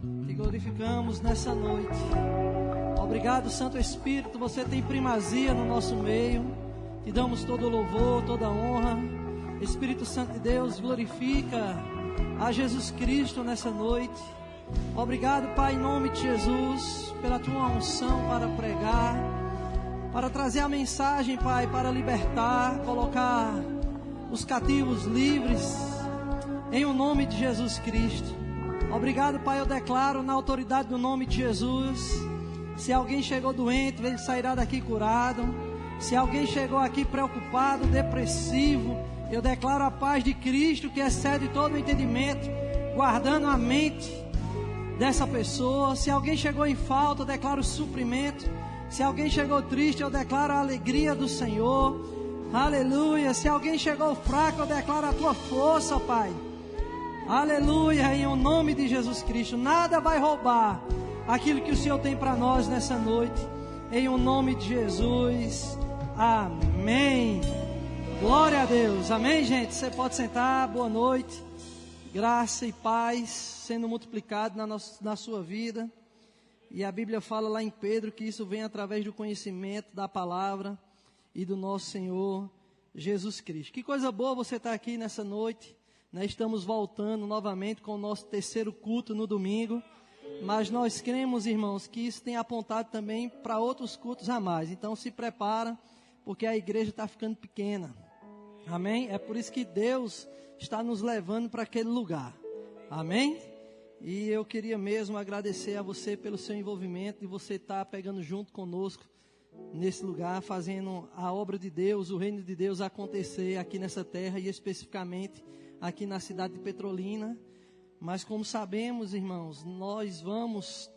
Te glorificamos nessa noite. Obrigado, Santo Espírito, você tem primazia no nosso meio. Te damos todo o louvor, toda a honra. Espírito Santo de Deus, glorifica a Jesus Cristo nessa noite. Obrigado, Pai, em nome de Jesus, pela tua unção para pregar, para trazer a mensagem, Pai, para libertar, colocar os cativos livres, em o nome de Jesus Cristo. Obrigado, Pai, eu declaro na autoridade do nome de Jesus, se alguém chegou doente, ele sairá daqui curado. Se alguém chegou aqui preocupado, depressivo, eu declaro a paz de Cristo, que excede todo o entendimento, guardando a mente dessa pessoa. Se alguém chegou em falta, eu declaro o suprimento. Se alguém chegou triste, eu declaro a alegria do Senhor. Aleluia. Se alguém chegou fraco, eu declaro a tua força, Pai. Aleluia, em nome de Jesus Cristo. Nada vai roubar aquilo que o Senhor tem para nós nessa noite, em o nome de Jesus. Amém. Glória a Deus. Amém, gente? Você pode sentar. Boa noite. Graça e paz sendo multiplicado na sua vida. E a Bíblia fala lá em Pedro que isso vem através do conhecimento da palavra e do nosso Senhor Jesus Cristo. Que coisa boa você estar aqui nessa noite. Estamos voltando novamente com o nosso terceiro culto no domingo, mas nós cremos, irmãos, que isso tem apontado também para outros cultos a mais. Então se prepara, porque a igreja está ficando pequena. Amém? É por isso que Deus está nos levando para aquele lugar. Amém? E eu queria mesmo agradecer a você pelo seu envolvimento, de você estar pegando junto conosco nesse lugar, fazendo a obra de Deus, o reino de Deus acontecer aqui nessa terra e especificamente aqui na cidade de Petrolina. Mas como sabemos, irmãos, nós vamos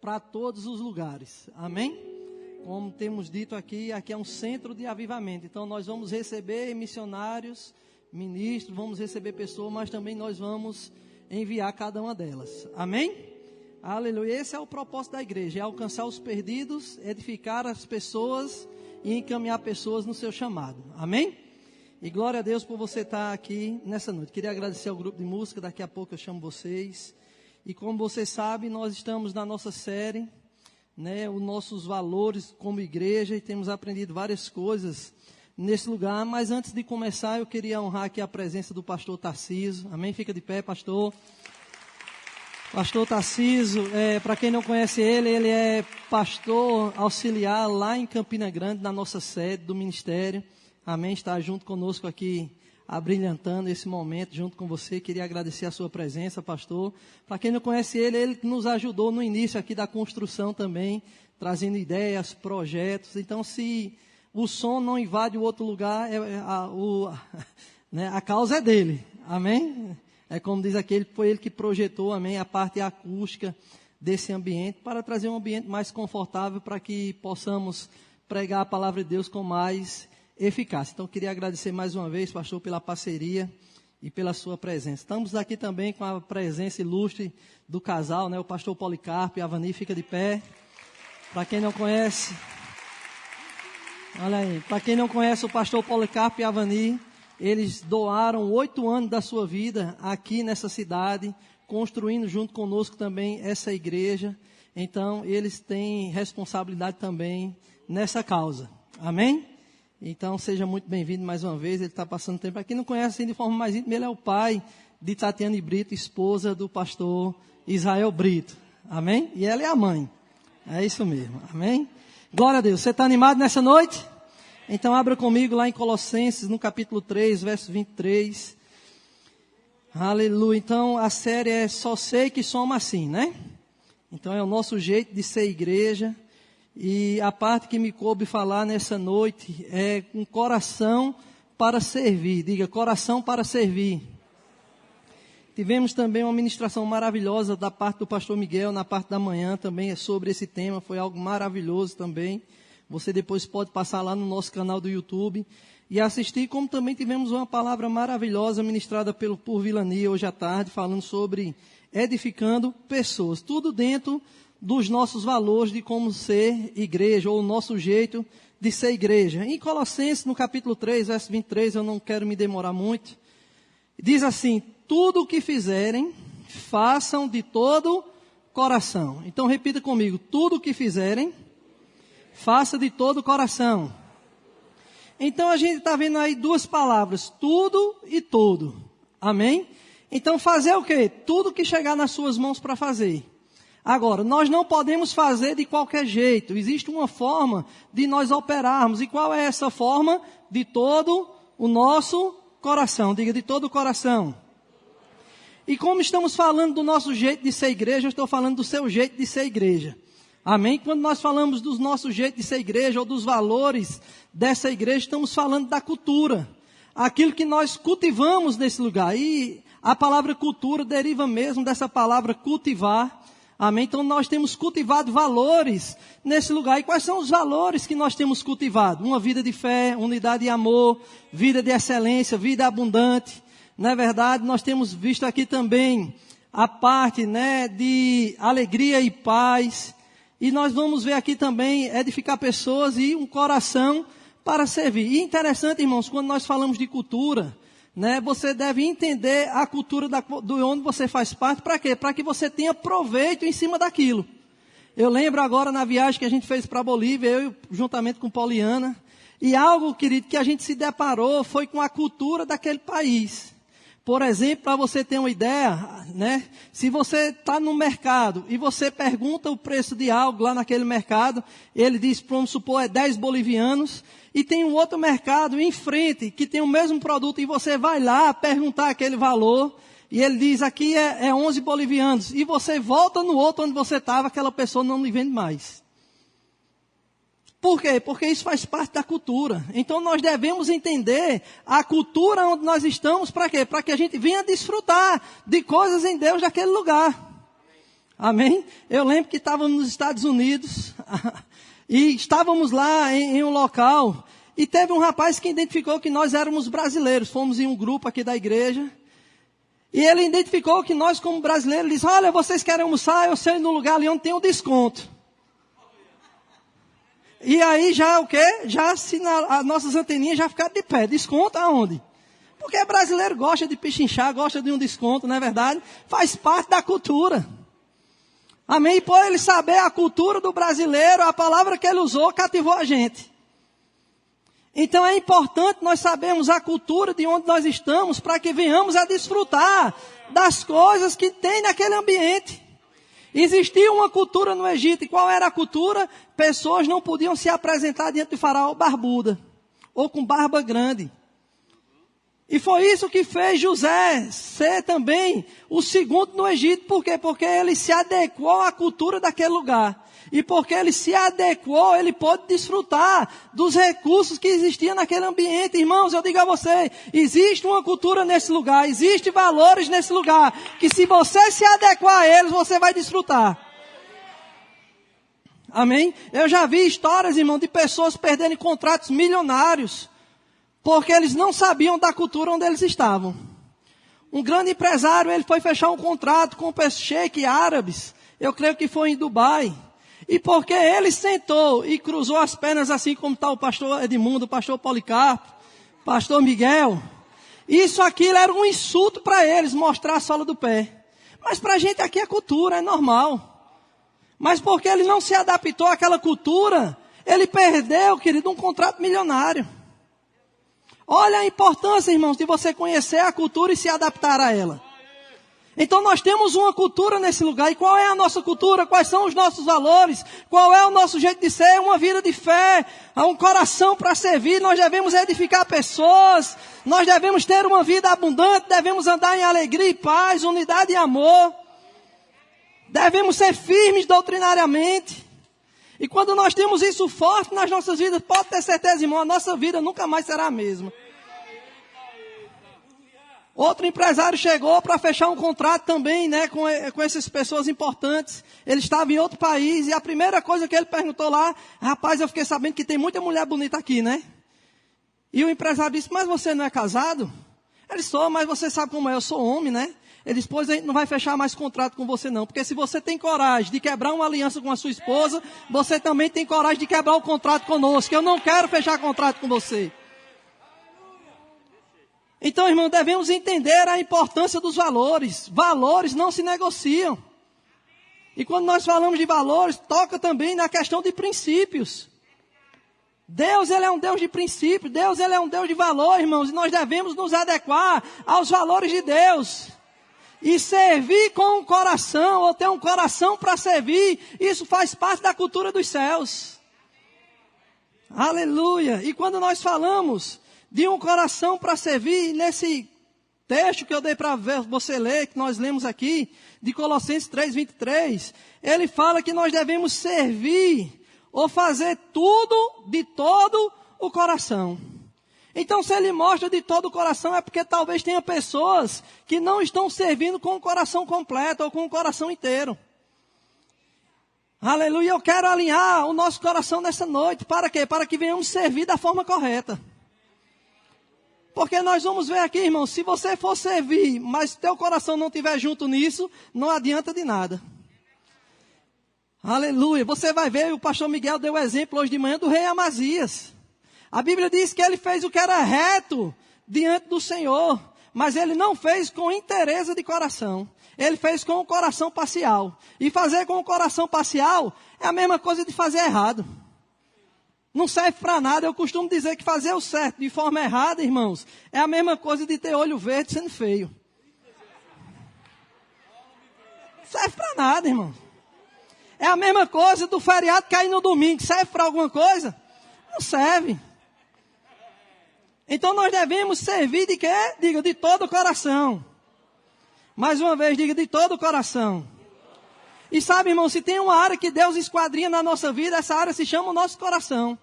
para todos os lugares. Amém? Como temos dito aqui é um centro de avivamento. Então nós vamos receber missionários, ministros, vamos receber pessoas, mas também nós vamos enviar cada uma delas. Amém? Aleluia. Esse é o propósito da igreja, é alcançar os perdidos, edificar as pessoas e encaminhar pessoas no seu chamado. Amém? E glória a Deus por você estar aqui nessa noite. Queria agradecer ao grupo de música, daqui a pouco eu chamo vocês. E como você sabe, nós estamos na nossa série, os nossos valores como igreja, e temos aprendido várias coisas nesse lugar. Mas antes de começar, eu queria honrar aqui a presença do pastor Tarciso. Amém? Fica de pé, pastor. Pastor Tarciso, para quem não conhece ele é pastor auxiliar lá em Campina Grande, na nossa sede do ministério. Amém, está junto conosco aqui, abrilhantando esse momento junto com você. Queria agradecer a sua presença, pastor. Para quem não conhece ele nos ajudou no início aqui da construção também, trazendo ideias, projetos. Então, se o som não invade o outro lugar, a causa é dele. Amém? É como diz aquele, foi ele que projetou, amém, a parte acústica desse ambiente, para trazer um ambiente mais confortável, para que possamos pregar a palavra de Deus com mais eficácia. Então, queria agradecer mais uma vez, pastor, pela parceria e pela sua presença. Estamos aqui também com a presença ilustre do casal, o pastor Policarpo e a Avani. Fica de pé. Para quem não conhece, olha aí, para quem não conhece o pastor Policarpo e a Avani, eles doaram 8 anos da sua vida aqui nessa cidade, construindo junto conosco também essa igreja. Então, eles têm responsabilidade também nessa causa. Amém? Então, seja muito bem-vindo mais uma vez. Ele está passando tempo. Para quem não conhece assim, de forma mais íntima, ele é o pai de Tatiane Brito, esposa do pastor Israel Brito. Amém? E ela é a mãe. É isso mesmo. Amém? Glória a Deus. Você está animado nessa noite? Então, abra comigo lá em Colossenses, no capítulo 3, verso 23. Aleluia. Então, a série é Só Sei Que Somos Assim, né? Então, é o nosso jeito de ser igreja. E a parte que me coube falar nessa noite é um coração para servir. Diga, coração para servir. Tivemos também uma ministração maravilhosa da parte do pastor Miguel, na parte da manhã também é sobre esse tema. Foi algo maravilhoso também. Você depois pode passar lá no nosso canal do YouTube e assistir, como também tivemos uma palavra maravilhosa ministrada por Vilani hoje à tarde, falando sobre edificando pessoas. Tudo dentro dos nossos valores de como ser igreja, ou o nosso jeito de ser igreja. Em Colossenses, no capítulo 3, verso 23, eu não quero me demorar muito, diz assim: tudo o que fizerem, façam de todo coração. Então repita comigo: tudo o que fizerem, faça de todo o coração. Então a gente está vendo aí duas palavras, tudo e todo. Amém? Então fazer o quê? Tudo que chegar nas suas mãos para fazer. Agora, nós não podemos fazer de qualquer jeito. Existe uma forma de nós operarmos. E qual é essa forma? De todo o nosso coração. Diga, de todo o coração. E como estamos falando do nosso jeito de ser igreja, eu estou falando do seu jeito de ser igreja. Amém? Quando nós falamos do nosso jeito de ser igreja ou dos valores dessa igreja, estamos falando da cultura. Aquilo que nós cultivamos nesse lugar. E a palavra cultura deriva mesmo dessa palavra cultivar. Amém? Então nós temos cultivado valores nesse lugar. E quais são os valores que nós temos cultivado? Uma vida de fé, unidade e amor, vida de excelência, vida abundante. Não é verdade? Nós temos visto aqui também a parte, né, de alegria e paz. E nós vamos ver aqui também edificar pessoas e um coração para servir. E interessante, irmãos, quando nós falamos de cultura, né, você deve entender a cultura do onde você faz parte. Para quê? Para que você tenha proveito em cima daquilo. Eu lembro agora na viagem que a gente fez para a Bolívia, eu juntamente com Poliana. E algo, querido, que a gente se deparou foi com a cultura daquele país. Por exemplo, para você ter uma ideia, né? Se você está no mercado e você pergunta o preço de algo lá naquele mercado, ele diz, vamos supor, é 10 bolivianos, e tem um outro mercado em frente que tem o mesmo produto e você vai lá perguntar aquele valor, e ele diz, aqui é 11 bolivianos, e você volta no outro onde você estava, aquela pessoa não lhe vende mais. Por quê? Porque isso faz parte da cultura. Então nós devemos entender a cultura onde nós estamos, para quê? Para que a gente venha desfrutar de coisas em Deus daquele lugar. Amém? Eu lembro que estávamos nos Estados Unidos e estávamos lá em um local e teve um rapaz que identificou que nós éramos brasileiros. Fomos em um grupo aqui da igreja e ele identificou que nós como brasileiros, ele disse, olha, vocês querem almoçar? Eu sei no lugar ali onde tem um desconto. E aí já o quê? Já as nossas anteninhas já ficaram de pé. Desconto aonde? Porque brasileiro gosta de pichinchar, gosta de um desconto, não é verdade? Faz parte da cultura. Amém? E por ele saber a cultura do brasileiro, a palavra que ele usou cativou a gente. Então é importante nós sabermos a cultura de onde nós estamos para que venhamos a desfrutar das coisas que tem naquele ambiente. Existia uma cultura no Egito, e qual era a cultura? Pessoas não podiam se apresentar diante do faraó barbuda, ou com barba grande. E foi isso que fez José ser também o segundo no Egito. Por quê? Porque ele se adequou à cultura daquele lugar. E porque ele se adequou, ele pôde desfrutar dos recursos que existiam naquele ambiente. Irmãos, eu digo a você, existe uma cultura nesse lugar, existem valores nesse lugar, que se você se adequar a eles, você vai desfrutar. Amém? Eu já vi histórias, irmão, de pessoas perderem contratos milionários, porque eles não sabiam da cultura onde eles estavam. Um grande empresário, ele foi fechar um contrato com cheques árabes, eu creio que foi em Dubai. E porque ele sentou e cruzou as pernas assim como está o pastor Edmundo, o pastor Policarpo, pastor Miguel, aquilo era um insulto para eles, mostrar a sola do pé. Mas para a gente aqui é cultura, é normal. Mas porque ele não se adaptou àquela cultura, ele perdeu, querido, um contrato milionário. Olha a importância, irmãos, de você conhecer a cultura e se adaptar a ela. Então nós temos uma cultura nesse lugar. E qual é a nossa cultura? Quais são os nossos valores? Qual é o nosso jeito de ser? Uma vida de fé, um coração para servir. Nós devemos edificar pessoas. Nós devemos ter uma vida abundante. Devemos andar em alegria e paz, unidade e amor. Devemos ser firmes doutrinariamente. E quando nós temos isso forte nas nossas vidas, pode ter certeza, irmão, a nossa vida nunca mais será a mesma. Outro empresário chegou para fechar um contrato também, né, com essas pessoas importantes. Ele estava em outro país e a primeira coisa que ele perguntou lá, rapaz, eu fiquei sabendo que tem muita mulher bonita aqui, né? E o empresário disse, mas você não é casado? Ele disse, mas você sabe como é, eu sou homem, né? Ele disse, pois a gente não vai fechar mais contrato com você não, porque se você tem coragem de quebrar uma aliança com a sua esposa, você também tem coragem de quebrar o contrato conosco, eu não quero fechar contrato com você. Então, irmão, devemos entender a importância dos valores. Valores não se negociam. E quando nós falamos de valores, toca também na questão de princípios. Deus, Ele é um Deus de princípios. Deus, Ele é um Deus de valor, irmãos. E nós devemos nos adequar aos valores de Deus. E servir com o coração, ou ter um coração para servir, isso faz parte da cultura dos céus. Aleluia. E quando nós falamos de um coração para servir, nesse texto que eu dei para você ler, que nós lemos aqui, de Colossenses 3:23, ele fala que nós devemos servir ou fazer tudo de todo o coração. Então, se ele mostra de todo o coração, é porque talvez tenha pessoas que não estão servindo com o coração completo ou com o coração inteiro. Aleluia, eu quero alinhar o nosso coração nessa noite. Para quê? Para que venhamos servir da forma correta. Porque nós vamos ver aqui, irmão, se você for servir, mas teu coração não estiver junto nisso, não adianta de nada. Aleluia, você vai ver, o pastor Miguel deu o exemplo hoje de manhã do rei Amazias. A Bíblia diz que ele fez o que era reto diante do Senhor, mas ele não fez com interesse de coração. Ele fez com o coração parcial. E fazer com o coração parcial é a mesma coisa de fazer errado. Não serve para nada. Eu costumo dizer que fazer o certo de forma errada, irmãos, é a mesma coisa de ter olho verde sendo feio. Não serve para nada, irmão. É a mesma coisa do feriado cair no domingo. Serve para alguma coisa? Não serve. Então nós devemos servir de quê? Diga, de todo o coração. Mais uma vez, diga, de todo o coração. E sabe, irmão, se tem uma área que Deus esquadrinha na nossa vida, essa área se chama o nosso coração.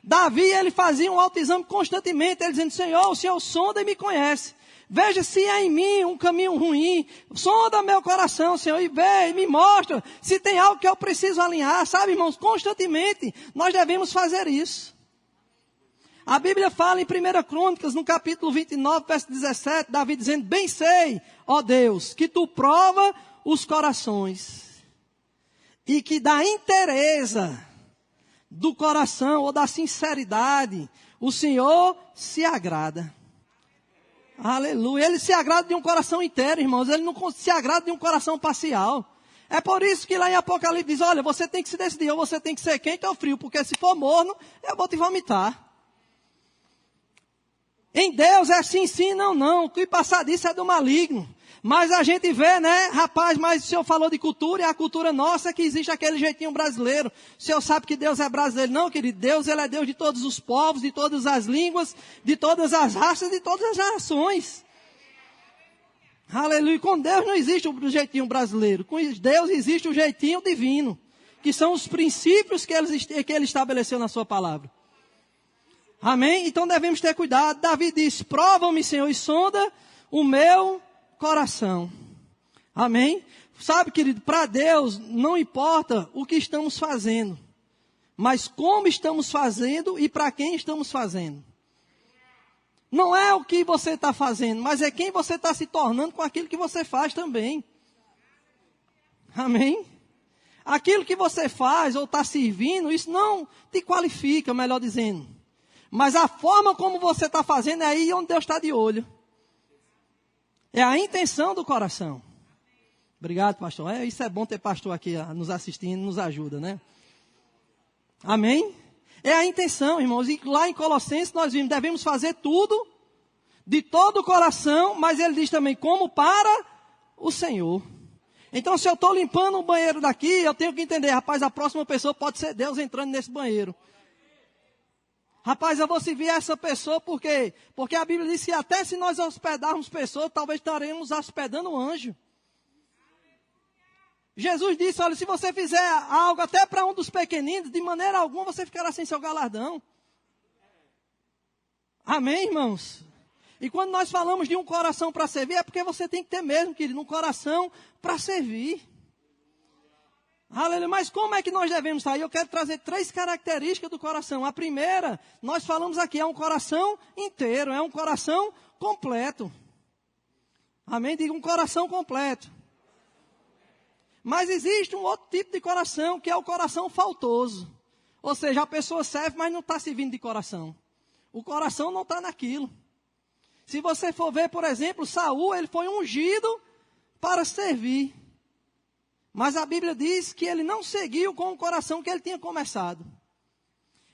Davi, ele fazia um autoexame constantemente, ele dizendo, Senhor, o Senhor sonda e me conhece. Veja se há em mim um caminho ruim. Sonda meu coração, Senhor, e vê, e me mostra se tem algo que eu preciso alinhar. Sabe, irmãos, constantemente nós devemos fazer isso. A Bíblia fala em 1 Crônicas, no capítulo 29, verso 17, Davi dizendo, bem sei, ó Deus, que tu prova os corações e que da inteireza do coração ou da sinceridade, o Senhor se agrada. Aleluia. Ele se agrada de um coração inteiro, irmãos. Ele não se agrada de um coração parcial. É por isso que lá em Apocalipse diz, olha, você tem que se decidir, ou você tem que ser quente ou frio, porque se for morno, eu vou te vomitar. Em Deus é sim, sim, não, não. O que passar disso é do maligno. Mas a gente vê, né, rapaz, mas o senhor falou de cultura, e a cultura nossa é que existe aquele jeitinho brasileiro. O senhor sabe que Deus é brasileiro? Não, querido, Deus, Ele é Deus de todos os povos, de todas as línguas, de todas as raças, de todas as nações. Aleluia, com Deus não existe o jeitinho brasileiro, com Deus existe o jeitinho divino, que são os princípios que Ele estabeleceu na sua palavra. Amém? Então devemos ter cuidado. Davi diz, prova-me, Senhor, e sonda o meu coração. Amém? Sabe, querido, para Deus não importa o que estamos fazendo, mas como estamos fazendo e para quem estamos fazendo. Não é o que você está fazendo, mas é quem você está se tornando com aquilo que você faz também. Amém? Aquilo que você faz ou está servindo, isso não te qualifica, melhor dizendo. Mas a forma como você está fazendo é aí onde Deus está de olho. É a intenção do coração. Obrigado, pastor. Isso é bom ter pastor aqui nos assistindo, nos ajuda, né? Amém? É a intenção, irmãos. E lá em Colossenses nós vimos, devemos fazer tudo de todo o coração, mas ele diz também, como para o Senhor. Então, se eu estou limpando um banheiro daqui, eu tenho que entender, rapaz, a próxima pessoa pode ser Deus entrando nesse banheiro. Rapaz, eu vou servir essa pessoa por quê? Porque a Bíblia diz que até se nós hospedarmos pessoas, talvez estaremos hospedando um anjo. Jesus disse, olha, se você fizer algo até para um dos pequeninos, de maneira alguma você ficará sem seu galardão. Amém, irmãos? E quando nós falamos de um coração para servir, é porque você tem que ter mesmo, querido, um coração para servir. Aleluia, mas como é que nós devemos estar? Eu quero trazer 3 características do coração. A primeira, nós falamos aqui, é um coração inteiro, é um coração completo. Amém? Diga um coração completo. Mas existe um outro tipo de coração, que é o coração faltoso. Ou seja, a pessoa serve, mas não está servindo de coração. O coração não está naquilo. Se você for ver, por exemplo, Saul, ele foi ungido para servir. Mas a Bíblia diz que ele não seguiu com o coração que ele tinha começado.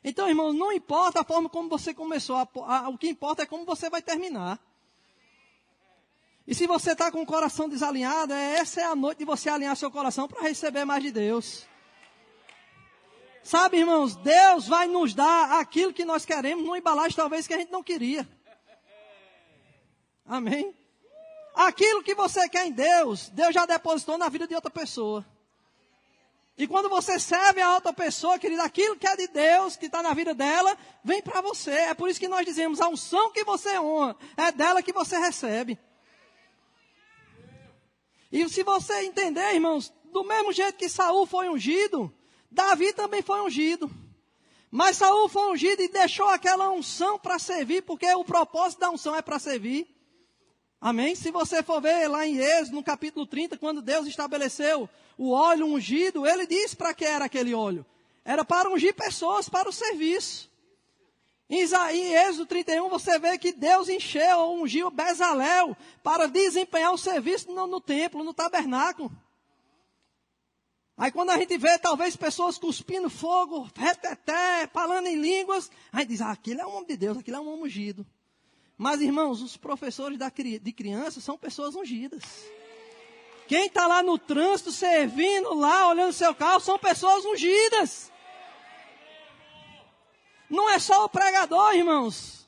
Então, irmãos, não importa a forma como você começou, o que importa é como você vai terminar. E se você está com o coração desalinhado, essa é a noite de você alinhar seu coração para receber mais de Deus. Sabe, irmãos, Deus vai nos dar aquilo que nós queremos numa embalagem talvez que a gente não queria. Amém? Aquilo que você quer em Deus, Deus já depositou na vida de outra pessoa. E quando você serve a outra pessoa, querido, aquilo que é de Deus, que está na vida dela, vem para você. É por isso que nós dizemos, a unção que você honra, é dela que você recebe. E se você entender, irmãos, do mesmo jeito que Saul foi ungido, Davi também foi ungido. Mas Saul foi ungido e deixou aquela unção para servir, porque o propósito da unção é para servir. Amém? Se você for ver lá em Êxodo, no capítulo 30, quando Deus estabeleceu o óleo ungido, ele disse para que era aquele óleo. Era para ungir pessoas para o serviço. Em Êxodo 31, você vê que Deus encheu ou ungiu Bezalel para desempenhar o serviço no templo, no tabernáculo. Aí quando a gente vê talvez pessoas cuspindo fogo, reteté, falando em línguas, a gente diz, aquele é um homem de Deus, aquele é um homem ungido. Mas, irmãos, os professores de crianças são pessoas ungidas. Quem está lá no trânsito, servindo lá, olhando o seu carro, são pessoas ungidas. Não é só o pregador, irmãos,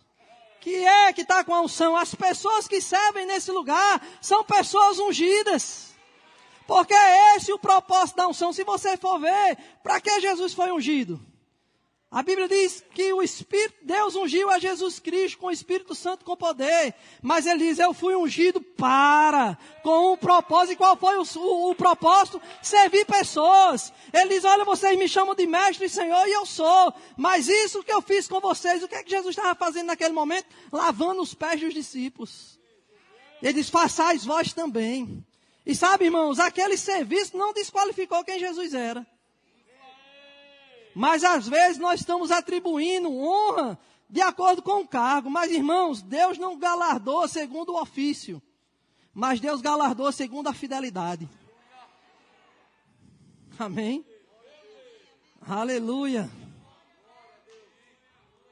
que está com a unção. As pessoas que servem nesse lugar são pessoas ungidas. Porque é esse o propósito da unção. Se você for ver, para que Jesus foi ungido? A Bíblia diz que o Espírito, Deus ungiu a Jesus Cristo com o Espírito Santo com poder. Mas ele diz, eu fui ungido com um propósito. E qual foi o propósito? Servir pessoas. Ele diz, olha, vocês me chamam de mestre e senhor, e eu sou. Mas isso que eu fiz com vocês, o que é que Jesus estava fazendo naquele momento? Lavando os pés dos discípulos. Ele diz, façais vós também. E sabe, irmãos, aquele serviço não desqualificou quem Jesus era. Mas às vezes nós estamos atribuindo honra de acordo com o cargo. Mas, irmãos, Deus não galardoa segundo o ofício. Mas Deus galardoa segundo a fidelidade. Amém? Aleluia.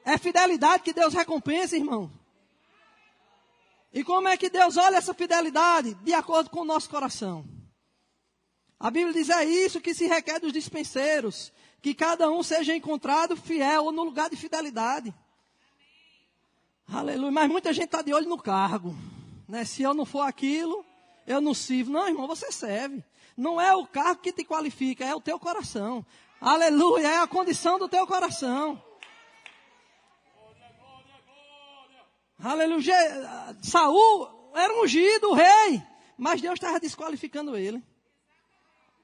É fidelidade que Deus recompensa, irmão. E como é que Deus olha essa fidelidade? De acordo com o nosso coração. A Bíblia diz, é isso que se requer dos dispenseiros. Que cada um seja encontrado fiel ou no lugar de fidelidade. Aleluia. Mas muita gente está de olho no cargo. Né? Se eu não for aquilo, eu não sirvo. Não, irmão, você serve. Não é o cargo que te qualifica, é o teu coração. Aleluia, é a condição do teu coração. Aleluia. Saul era ungido, o rei. Mas Deus estava desqualificando ele.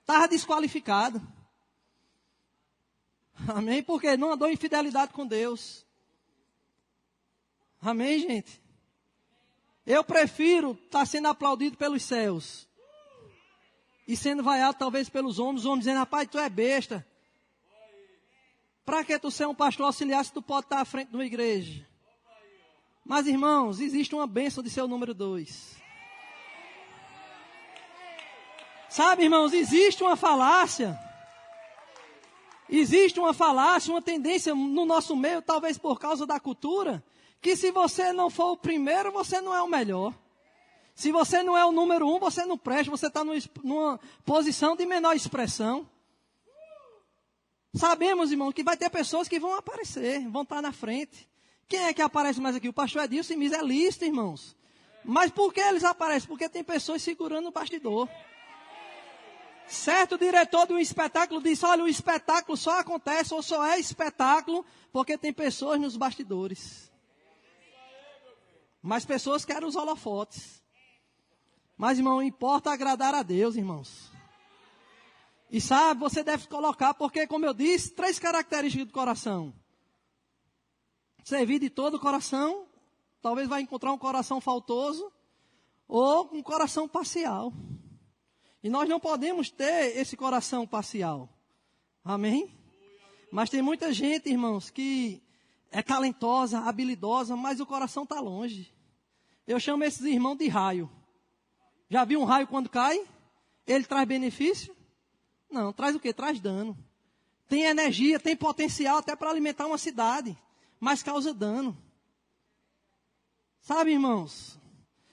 Estava desqualificado. Amém? Porque não andou em fidelidade com Deus. Amém, gente? Eu prefiro estar sendo aplaudido pelos céus. E sendo vaiado talvez pelos homens. Os homens dizendo, rapaz, tu é besta. Para que tu ser um pastor auxiliar se tu pode estar à frente de uma igreja? Mas, irmãos, existe uma bênção de ser o número 2. Sabe, irmãos, existe uma falácia. Existe uma falácia, uma tendência no nosso meio, talvez por causa da cultura, que se você não for o primeiro, você não é o melhor. Se você não é o número 1, você não presta, você está numa posição de menor expressão. Sabemos, irmão, que vai ter pessoas que vão aparecer, vão estar na frente. Quem é que aparece mais aqui? O pastor Edilson e Miss é lista, irmãos. Mas por que eles aparecem? Porque tem pessoas segurando o bastidor. Certo diretor de um espetáculo disse, olha, o espetáculo só acontece ou só é espetáculo porque tem pessoas nos bastidores. Mas pessoas querem os holofotes. Mas, irmão, importa agradar a Deus, irmãos. E sabe, você deve colocar, porque, como eu disse, 3 características do coração. Servir de todo o coração, talvez vai encontrar um coração faltoso ou um coração parcial. E nós não podemos ter esse coração parcial. Amém? Mas tem muita gente, irmãos, que é talentosa, habilidosa, mas o coração está longe. Eu chamo esses irmãos de raio. Já viu um raio quando cai? Ele traz benefício? Não, traz o quê? Traz dano. Tem energia, tem potencial até para alimentar uma cidade, mas causa dano. Sabe, irmãos,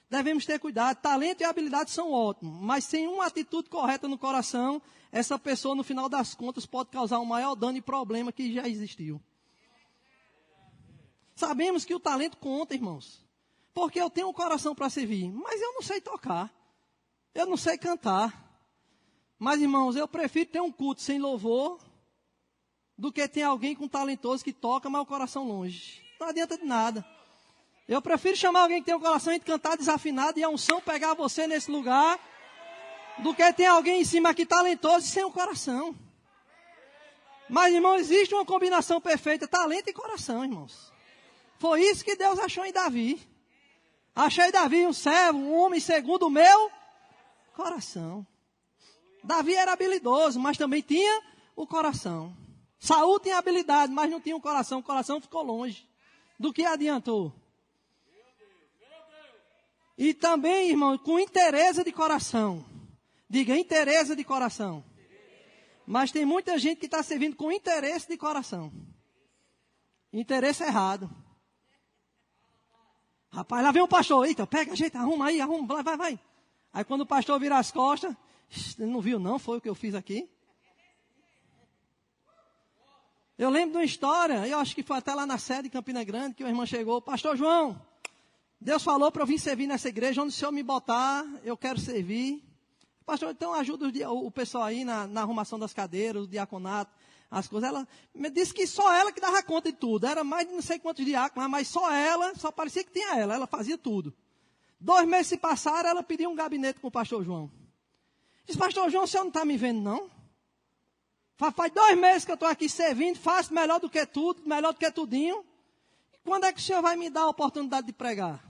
devemos ter cuidado. Talento e habilidade são ótimos, mas sem uma atitude correta no coração, essa pessoa, no final das contas, pode causar um maior dano e problema que já existiu. Sabemos que o talento conta, irmãos, porque eu tenho um coração para servir, mas eu não sei tocar, eu não sei cantar. Mas, irmãos, eu prefiro ter um culto sem louvor do que ter alguém com talentoso que toca, mas o coração longe. Não adianta de nada. Eu prefiro chamar alguém que tem o coração e cantar desafinado e a unção pegar você nesse lugar, do que ter alguém em cima aqui talentoso e sem o coração. Mas, irmãos, existe uma combinação perfeita, talento e coração, irmãos. Foi isso que Deus achou em Davi. Achei Davi um servo, um homem segundo o meu coração. Davi era habilidoso, mas também tinha o coração. Saul tinha habilidade, mas não tinha o coração ficou longe. Do que adiantou? E também, irmão, com interesse de coração. Diga, interesse de coração. Mas tem muita gente que está servindo com interesse de coração. Interesse errado. Rapaz, lá vem o pastor. Eita, pega, ajeita, arruma aí, arruma, vai. Aí quando o pastor vira as costas, ele não viu não, foi o que eu fiz aqui. Eu lembro de uma história, eu acho que foi até lá na sede de Campina Grande, que o irmão chegou, pastor João, Deus falou para eu vir servir nessa igreja, onde o senhor me botar, eu quero servir. Pastor, então ajuda o pessoal aí na arrumação das cadeiras, o diaconato, as coisas. Ela me disse que só ela que dava conta de tudo. Era mais de não sei quantos diáconos, mas só ela, só parecia que tinha ela fazia tudo. 2 meses se passaram, ela pediu um gabinete com o pastor João. Disse, pastor João, o senhor não está me vendo não? Faz 2 meses que eu estou aqui servindo, faço melhor do que tudo, melhor do que tudinho. Quando é que o senhor vai me dar a oportunidade de pregar?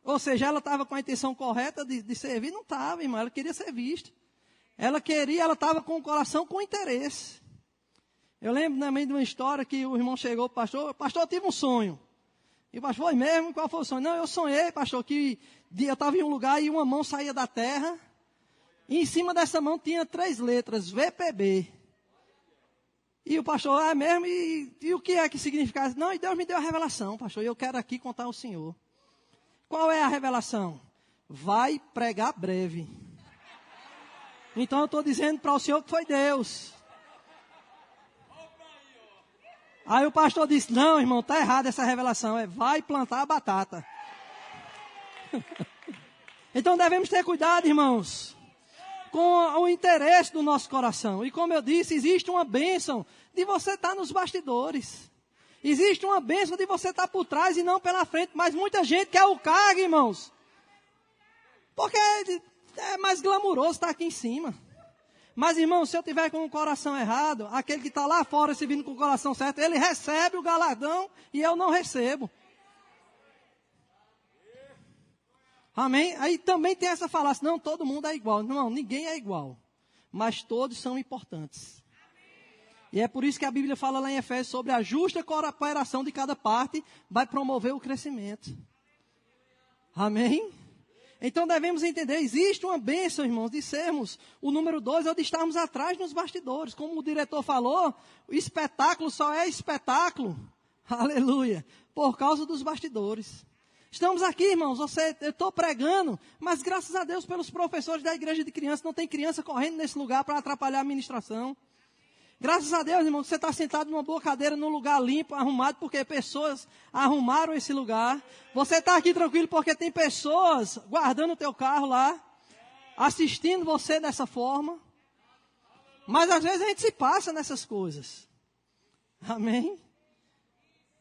Ou seja, ela estava com a intenção correta de servir? Não estava, irmão, ela queria ser vista. Ela estava com o coração com interesse. Eu lembro também de uma história que o irmão chegou para o pastor, eu tive um sonho. E o pastor, foi mesmo? Qual foi o sonho? Não, eu sonhei, pastor, que eu estava em um lugar e uma mão saía da terra. E em cima dessa mão tinha 3 letras, VPB. E o pastor, é mesmo? E o que é que significa? Não, e Deus me deu a revelação, pastor, e eu quero aqui contar ao senhor. Qual é a revelação? Vai pregar breve. Então eu estou dizendo para o senhor que foi Deus. Aí o pastor disse, não, irmão, está errada essa revelação. Vai plantar a batata. Então devemos ter cuidado, irmãos, com o interesse do nosso coração. E como eu disse, existe uma bênção de você estar nos bastidores. Existe uma bênção de você estar por trás e não pela frente. Mas muita gente quer o cargo, irmãos. Porque é mais glamuroso estar aqui em cima. Mas, irmão, se eu tiver com o coração errado, aquele que está lá fora servindo com o coração certo, ele recebe o galardão e eu não recebo. Amém? Aí também tem essa falácia, não, todo mundo é igual. Não, ninguém é igual. Mas todos são importantes. E é por isso que a Bíblia fala lá em Efésios sobre a justa cooperação de cada parte vai promover o crescimento. Amém? Então devemos entender, existe uma bênção, irmãos, de sermos o número 2 ou de estarmos atrás nos bastidores. Como o diretor falou, o espetáculo só é espetáculo, aleluia, por causa dos bastidores. Estamos aqui, irmãos, eu estou pregando, mas graças a Deus pelos professores da igreja de crianças, não tem criança correndo nesse lugar para atrapalhar a ministração. Graças a Deus, irmão, que você está sentado numa boa cadeira, num lugar limpo, arrumado, porque pessoas arrumaram esse lugar. Você está aqui tranquilo porque tem pessoas guardando o teu carro lá, assistindo você dessa forma. Mas às vezes a gente se passa nessas coisas. Amém?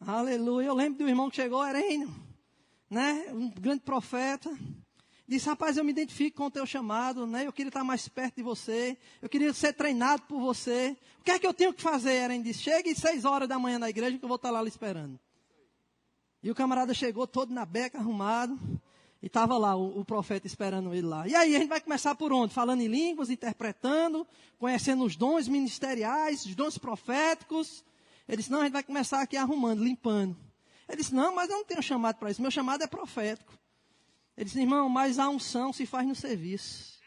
Aleluia. Eu lembro do irmão que chegou, Herênio, né? Um grande profeta. Disse, rapaz, eu me identifico com o teu chamado, né? Eu queria estar mais perto de você. Eu queria ser treinado por você. O que é que eu tenho que fazer? Eren disse, chegue às 6 horas da manhã na igreja que eu vou estar lá lhe esperando. E o camarada chegou todo na beca, arrumado. E estava lá o profeta esperando ele lá. E aí a gente vai começar por onde? Falando em línguas, interpretando, conhecendo os dons ministeriais, os dons proféticos. Ele disse, não, a gente vai começar aqui arrumando, limpando. Ele disse, não, mas eu não tenho chamado para isso. Meu chamado é profético. Ele disse, irmão, mas a unção se faz no serviço.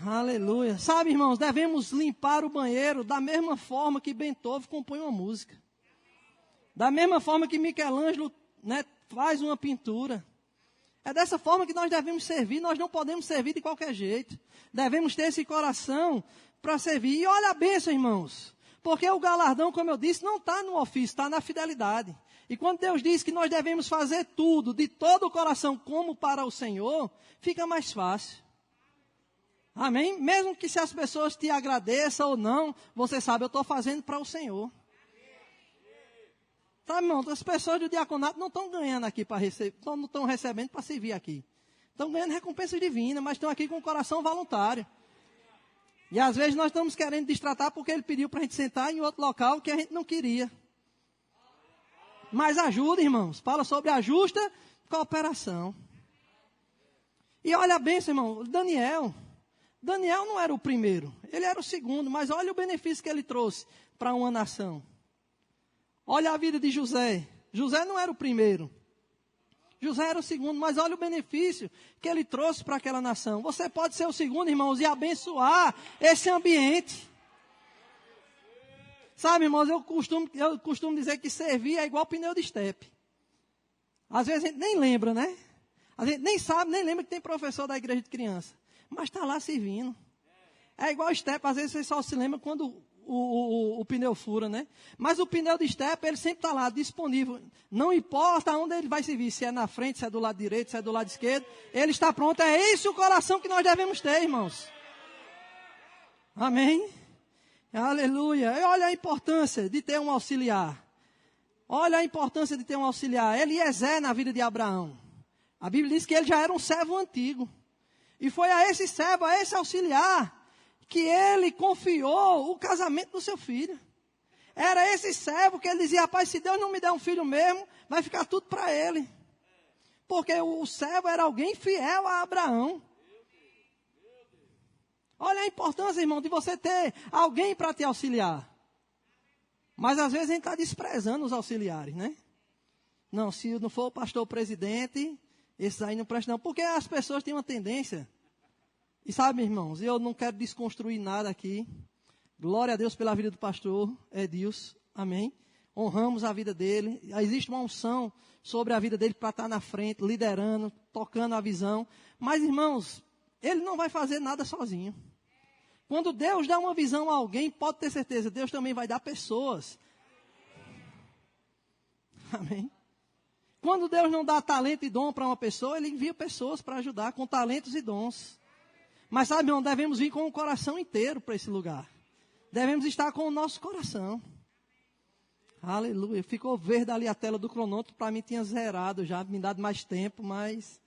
Aleluia. Sabe, irmãos, devemos limpar o banheiro da mesma forma que Beethoven compõe uma música. Da mesma forma que Michelangelo, né, faz uma pintura. É dessa forma que nós devemos servir. Nós não podemos servir de qualquer jeito. Devemos ter esse coração para servir. E olha a bênção, irmãos. Porque o galardão, como eu disse, não está no ofício, está na fidelidade. E quando Deus diz que nós devemos fazer tudo de todo o coração como para o Senhor, fica mais fácil. Amém? Mesmo que se as pessoas te agradeçam ou não, você sabe, eu estou fazendo para o Senhor. Sabe, irmão, as pessoas do diaconato não estão ganhando aqui para receber, não estão recebendo para servir aqui. Estão ganhando recompensas divinas, mas estão aqui com o coração voluntário. E às vezes nós estamos querendo destratar porque ele pediu para a gente sentar em outro local que a gente não queria. Mas ajuda, irmãos. Fala sobre a justa cooperação. E olha a bênção, irmão. Daniel não era o primeiro. Ele era o segundo. Mas olha o benefício que ele trouxe para uma nação. Olha a vida de José. José não era o primeiro. José era o segundo, mas olha o benefício que ele trouxe para aquela nação. Você pode ser o segundo, irmãos, e abençoar esse ambiente. Sabe, irmãos, eu costumo dizer que servir é igual pneu de estepe. Às vezes a gente nem lembra, né? A gente nem sabe, nem lembra que tem professor da igreja de criança. Mas está lá servindo. É igual estepe, às vezes você só se lembra quando o pneu fura, né? Mas o pneu de estepe, ele sempre está lá, disponível. Não importa onde ele vai servir, se é na frente, se é do lado direito, se é do lado esquerdo. Ele está pronto. É esse o coração que nós devemos ter, irmãos. Amém? Aleluia. E olha a importância de ter um auxiliar. Olha a importância de ter um auxiliar. Eliezer na vida de Abraão. A Bíblia diz que ele já era um servo antigo. E foi a esse servo, a esse auxiliar, que ele confiou o casamento do seu filho. Era esse servo que ele dizia, rapaz, se Deus não me der um filho mesmo, vai ficar tudo para ele. Porque o servo era alguém fiel a Abraão. Olha a importância, irmão, de você ter alguém para te auxiliar. Mas às vezes a gente está desprezando os auxiliares, né? Não, se não for o pastor presidente, esses aí não prestam não. Porque as pessoas têm uma tendência. E sabe, irmãos, eu não quero desconstruir nada aqui. Glória a Deus pela vida do pastor Edilson. Amém. Honramos a vida dele. Existe uma unção sobre a vida dele para estar na frente, liderando, tocando a visão. Mas, irmãos, ele não vai fazer nada sozinho. Quando Deus dá uma visão a alguém, pode ter certeza, Deus também vai dar pessoas. Amém. Quando Deus não dá talento e dom para uma pessoa, Ele envia pessoas para ajudar com talentos e dons. Mas sabe, irmão, devemos vir com o coração inteiro para esse lugar. Devemos estar com o nosso coração. Aleluia. Ficou verde ali a tela do cronômetro, para mim tinha zerado já, me dado mais tempo, mas...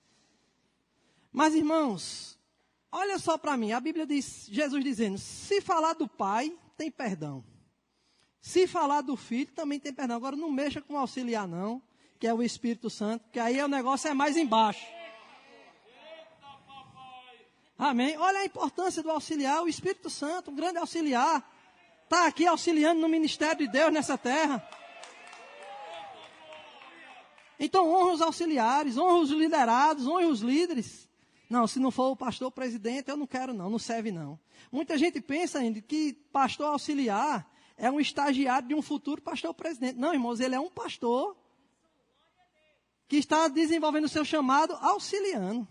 Mas, irmãos, olha só para mim, a Bíblia diz, Jesus dizendo, se falar do Pai, tem perdão. Se falar do Filho, também tem perdão. Agora não mexa com o auxiliar não, que é o Espírito Santo, que aí o negócio é mais embaixo. Amém? Olha a importância do auxiliar, o Espírito Santo, um grande auxiliar. Está aqui auxiliando no ministério de Deus nessa terra. Então honra os auxiliares, honra os liderados, honra os líderes. Não, se não for o pastor presidente, eu não quero não, não serve não. Muita gente pensa ainda que pastor auxiliar é um estagiário de um futuro pastor presidente. Não, irmãos, ele é um pastor que está desenvolvendo o seu chamado auxiliando.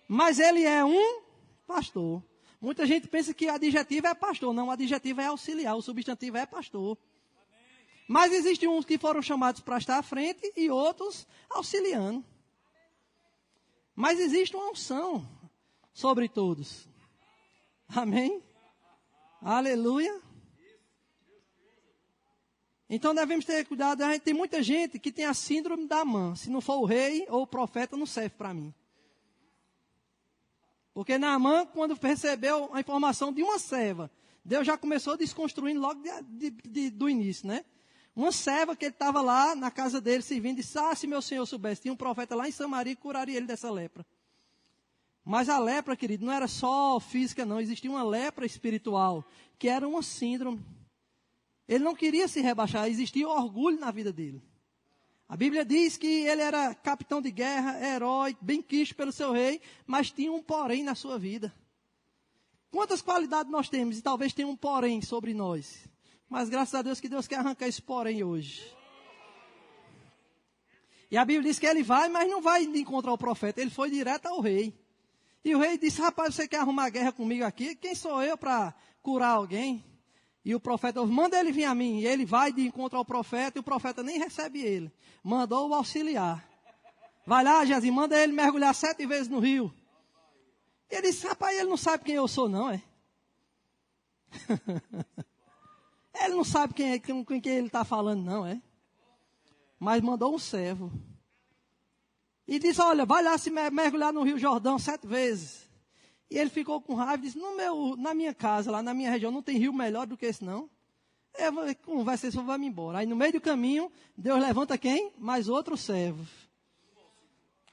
Mas ele é um pastor. Muita gente pensa que o adjetivo é pastor. Não, o adjetivo é auxiliar, o substantivo é pastor. Mas existem uns que foram chamados para estar à frente e outros auxiliando. Mas existe uma unção sobre todos. Amém? Aleluia. Então devemos ter cuidado. Tem muita gente que tem a síndrome da Amã. Se não for o rei ou o profeta, não serve para mim. Porque Naamã, quando recebeu a informação de uma serva, Deus já começou desconstruindo logo do início, né? Uma serva que ele estava lá na casa dele servindo, disse, se meu senhor soubesse, tinha um profeta lá em Samaria que curaria ele dessa lepra. Mas a lepra, querido, não era só física não, existia uma lepra espiritual, que era uma síndrome. Ele não queria se rebaixar, existia orgulho na vida dele. A Bíblia diz que ele era capitão de guerra, herói, bem quisto pelo seu rei, mas tinha um porém na sua vida. Quantas qualidades nós temos? E talvez tenha um porém sobre nós. Mas graças a Deus que Deus quer arrancar esse porém hoje. E a Bíblia diz que ele vai, mas não vai encontrar o profeta. Ele foi direto ao rei. E o rei disse, rapaz, você quer arrumar guerra comigo aqui? Quem sou eu para curar alguém? E o profeta, manda ele vir a mim. E ele vai de encontro ao profeta, e o profeta nem recebe ele. Mandou o auxiliar. Vai lá, Geazi, manda ele mergulhar 7 vezes no rio. E ele disse, rapaz, ele não sabe quem eu sou não, é? Ele não sabe com quem ele está falando não, é? Mas mandou um servo. E disse, olha, vai lá se mergulhar no Rio Jordão 7 vezes. E ele ficou com raiva e disse, na minha casa, lá na minha região, não tem rio melhor do que esse não. Eu vou conversar isso, vai-me embora. Aí no meio do caminho, Deus levanta quem? Mais outro servo.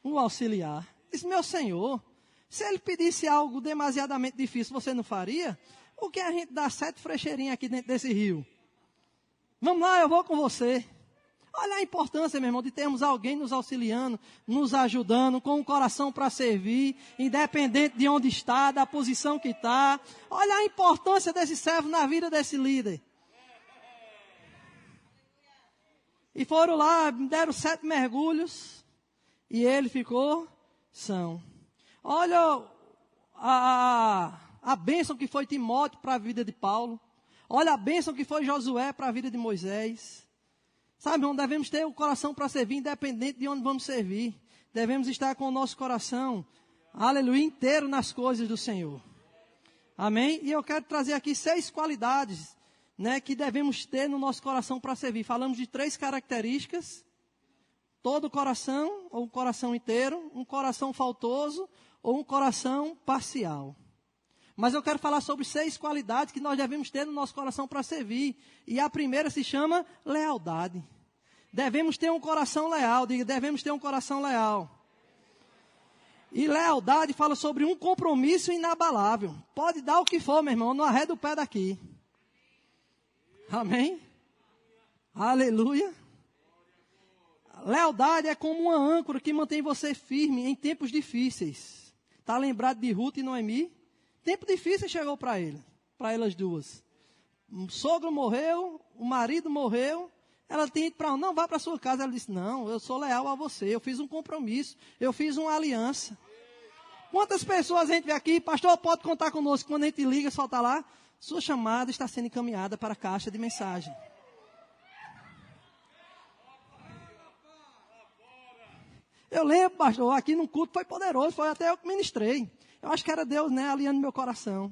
Um auxiliar. Disse, meu senhor, se ele pedisse algo demasiadamente difícil, você não faria? O que a gente dá 7 frecheirinhas aqui dentro desse rio? Vamos lá, eu vou com você. Olha a importância, meu irmão, de termos alguém nos auxiliando, nos ajudando, com um coração para servir, independente de onde está, da posição que está. Olha a importância desse servo na vida desse líder. E foram lá, deram 7 mergulhos, e ele ficou são. Olha a bênção que foi Timóteo para a vida de Paulo. Olha a bênção que foi Josué para a vida de Moisés. Sabe, irmão, devemos ter o coração para servir, independente de onde vamos servir. Devemos estar com o nosso coração, aleluia, inteiro nas coisas do Senhor. Amém? E eu quero trazer aqui 6 qualidades, né, que devemos ter no nosso coração para servir. Falamos de 3 características. Todo o coração, ou um coração inteiro, um coração faltoso, ou um coração parcial. Mas eu quero falar sobre 6 qualidades que nós devemos ter no nosso coração para servir. E a primeira se chama lealdade. Devemos ter um coração leal. Diga, devemos ter um coração leal. E lealdade fala sobre um compromisso inabalável. Pode dar o que for, meu irmão, não arreda o pé daqui. Amém? Aleluia. Lealdade é como uma âncora que mantém você firme em tempos difíceis. Está lembrado de Ruth e Noemi? Tempo difícil chegou para elas duas. O sogro morreu, o marido morreu. Ela tinha ido para não, vá para sua casa. Ela disse, não, eu sou leal a você. Eu fiz um compromisso, eu fiz uma aliança. Quantas pessoas a gente vê aqui, pastor, pode contar conosco. Quando a gente liga, só está lá, sua chamada está sendo encaminhada para a caixa de mensagem. Eu lembro, pastor, aqui no culto foi poderoso, foi até eu que ministrei. Eu acho que era Deus, né, alinhando meu coração.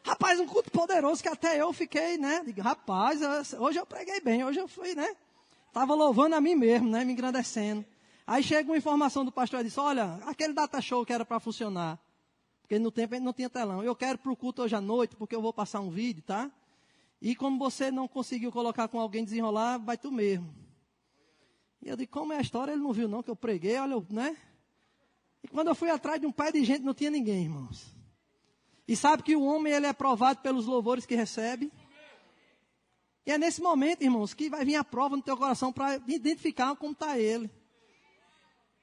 Rapaz, um culto poderoso que até eu fiquei, né, digo, rapaz, hoje eu preguei bem, hoje eu fui, né, estava louvando a mim mesmo, né, me engrandecendo. Aí chega uma informação do pastor e disse, olha, aquele data show que era para funcionar, porque no tempo a gente não tinha telão, eu quero para o culto hoje à noite, porque eu vou passar um vídeo, tá? E como você não conseguiu colocar com alguém desenrolar, vai tu mesmo. E eu digo, como é a história? Ele não viu não, que eu preguei, olha, né? E quando eu fui atrás de um pé de gente, não tinha ninguém, irmãos. E sabe que o homem, ele é provado pelos louvores que recebe. E é nesse momento, irmãos, que vai vir a prova no teu coração para identificar como está ele.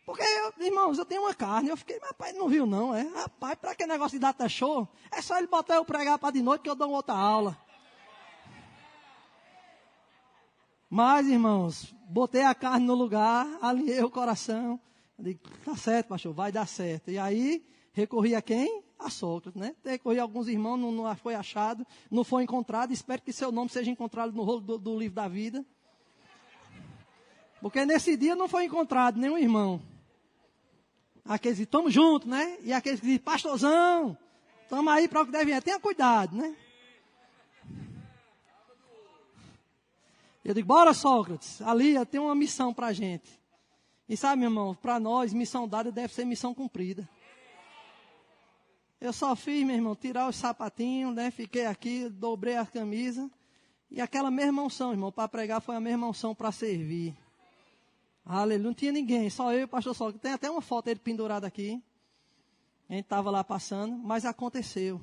Porque, irmãos, eu tenho uma carne, eu fiquei, mas rapaz, não viu não, é? Rapaz, para que negócio de data show? É só ele botar eu pregar para de noite que eu dou outra aula. Mas, irmãos, botei a carne no lugar, alinhei o coração. Eu digo, tá certo, pastor, vai dar certo. E aí, recorri a quem? A Sócrates, né? Recorri a alguns irmãos, não foi achado, não foi encontrado. Espero que seu nome seja encontrado no rolo do livro da vida. Porque nesse dia não foi encontrado nenhum irmão. Aqueles que estamos juntos, né? E aqueles que dizem, pastorzão, estamos aí para o que deve vir. Tenha cuidado, né? Eu digo, bora Sócrates, ali tem uma missão para a gente. E sabe, meu irmão, para nós, missão dada deve ser missão cumprida. Eu só fiz, meu irmão, tirar os sapatinhos, né? Fiquei aqui, dobrei a camisa. E aquela mesma unção, irmão, para pregar foi a mesma unção para servir. Aleluia, não tinha ninguém, só eu e o pastor Sócrates. Tem até uma foto dele pendurada aqui. A gente estava lá passando, mas aconteceu.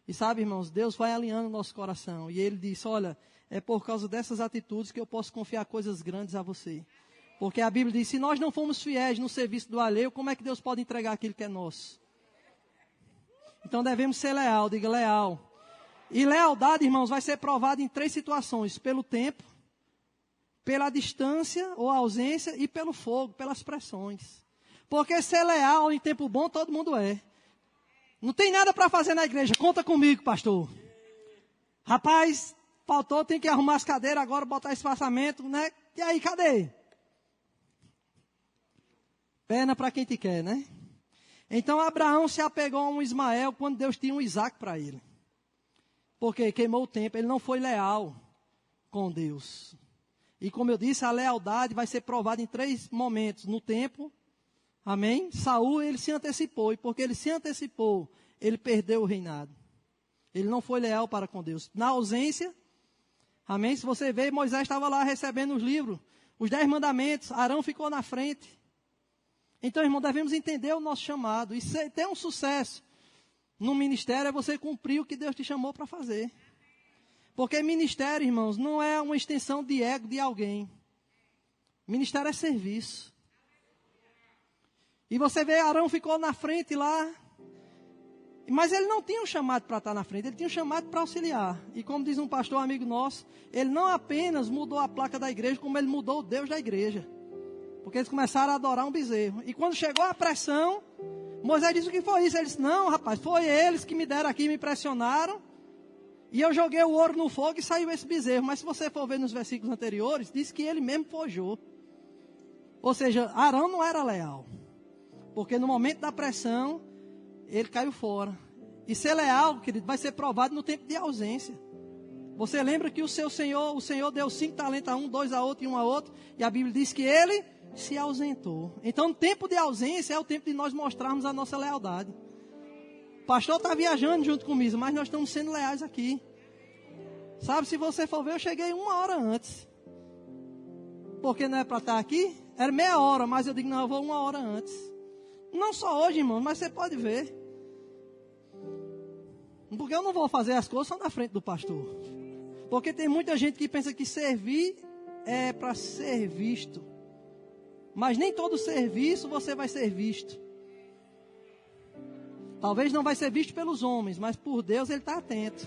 E sabe, irmãos, Deus vai alinhando o nosso coração. E Ele disse, olha, é por causa dessas atitudes que eu posso confiar coisas grandes a você. Porque a Bíblia diz, se nós não formos fiéis no serviço do alheio, como é que Deus pode entregar aquilo que é nosso? Então Então devemos ser leal, diga leal. E lealdade, irmãos, vai ser provada em 3 situações: pelo tempo, pela distância ou ausência e pelo fogo, pelas pressões. Porque ser leal em tempo bom todo mundo é. Não tem nada para fazer na igreja, conta comigo, pastor. Rapaz, faltou, tem que arrumar as cadeiras agora, botar espaçamento, né? E aí, cadê? Perna para quem te quer, né? Então Abraão se apegou a um Ismael quando Deus tinha um Isaac para ele. Porque queimou o tempo, ele não foi leal com Deus. E como eu disse, a lealdade vai ser provada em 3 momentos. No tempo, amém? Saul, ele se antecipou, e porque ele se antecipou, ele perdeu o reinado. Ele não foi leal para com Deus. Na ausência, amém? Se você vê, Moisés estava lá recebendo os livros, os 10 mandamentos, Arão ficou na frente. Então, irmão, devemos entender o nosso chamado. E ter um sucesso no ministério é você cumprir o que Deus te chamou para fazer. Porque ministério, irmãos, não é uma extensão de ego de alguém. Ministério é serviço. E você vê, Arão ficou na frente lá. Mas ele não tinha um chamado para estar na frente, ele tinha um chamado para auxiliar. E como diz um pastor amigo nosso, ele não apenas mudou a placa da igreja, como ele mudou o Deus da igreja. Porque eles começaram a adorar um bezerro. E quando chegou a pressão, Moisés disse: o que foi isso? Ele disse: não, rapaz, foi eles que me deram aqui, me pressionaram. E eu joguei o ouro no fogo e saiu esse bezerro. Mas se você for ver nos versículos anteriores, diz que ele mesmo forjou. Ou seja, Arão não era leal. Porque no momento da pressão, ele caiu fora. E ser leal, querido, vai ser provado no tempo de ausência. Você lembra que o Senhor deu 5 talentos a um, 2 a outro e 1 a outro. E a Bíblia diz que ele se ausentou. Então, o tempo de ausência é o tempo de nós mostrarmos a nossa lealdade. O pastor está viajando junto comigo, mas nós estamos sendo leais aqui. Sabe, se você for ver, eu cheguei 1 hora antes. Porque não é para estar aqui? Era meia hora, mas eu digo, não, eu vou 1 hora antes. Não só hoje, irmão, mas você pode ver. Porque eu não vou fazer as coisas só na frente do pastor. Porque tem muita gente que pensa que servir é para ser visto. Mas nem todo serviço você vai ser visto. Talvez não vai ser visto pelos homens, mas por Deus ele está atento.